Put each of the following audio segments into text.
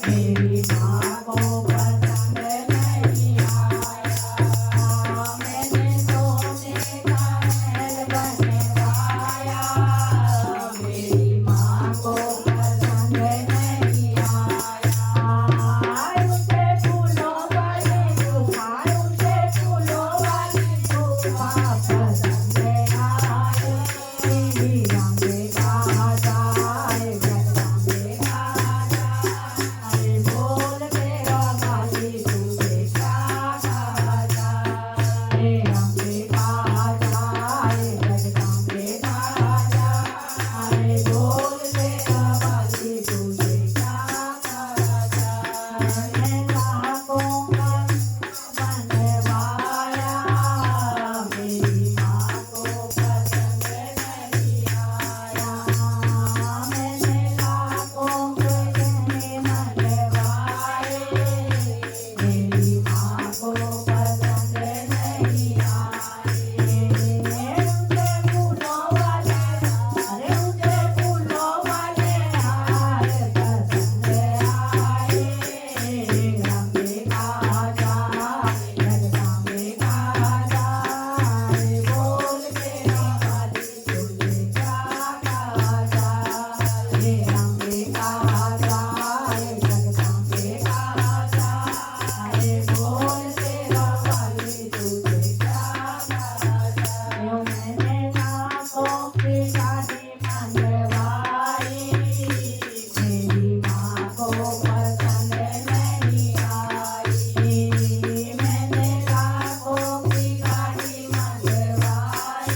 मेरी माँ को पसंद नहीं आया। मैंने सोने का महल बनवाया, मेरी माँ को पसंद नहीं आया। उसे फूलों वाली गुफा, उसे फूलों वाली गुफा पसंद आई। रंगे कहा जाए, रंगे कहा जाए, बोल मेरा वाली तुझे क्या कहा जाए। रंगे कहा जाए, रंगे कहा जाए, बोल मेरा वाली तुझे क्या कहा जाए। लाखों का बनवाया, मेरी माँ को पसंद नहीं आया। मैंने लाखों के गहने बनवाए, मेरी माँ को पसंद नहीं आए। उनके फूलों वाले, अरे उनके फूलों वाले हार पसंद आए। रंगे कहा जाए, रंगे कहा जाए, बोल मेरा वाली तुझे क्या कहा जाए। रंगे कहा जाए, रंगे कहा जाए, बोल मेरा वाली तुझे क्या कहा जाए। मैंने लाखों की शादी मनवाई, मेरी माँ को पसंद नहीं आई। मैंने लाखों की गाड़ी मनवाई,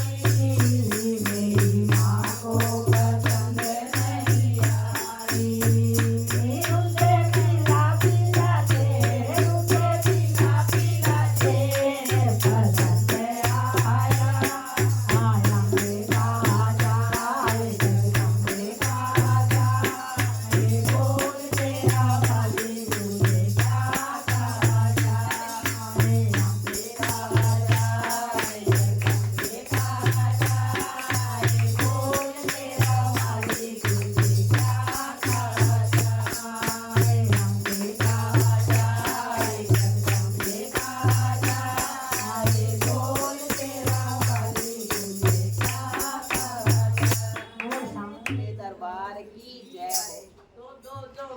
मेरी माँ को पसंद नहीं आई। उसे पिला पिला के, उसे पिला पिला के पसंद आया। रंगे कहा जाए, रंगे कहा जाए, बोल मेरा वाली तुझे क्या कहा जाए। रंगे कहा जाए, रंगे कहा जाए, बोल मेरा वाली तुझे क्या कहा जाए। रंगे कहा जाए, रंगे कहा जाए, बोल मेरा वाली तुझे क्या कहा जाए। दरबार की जय हो।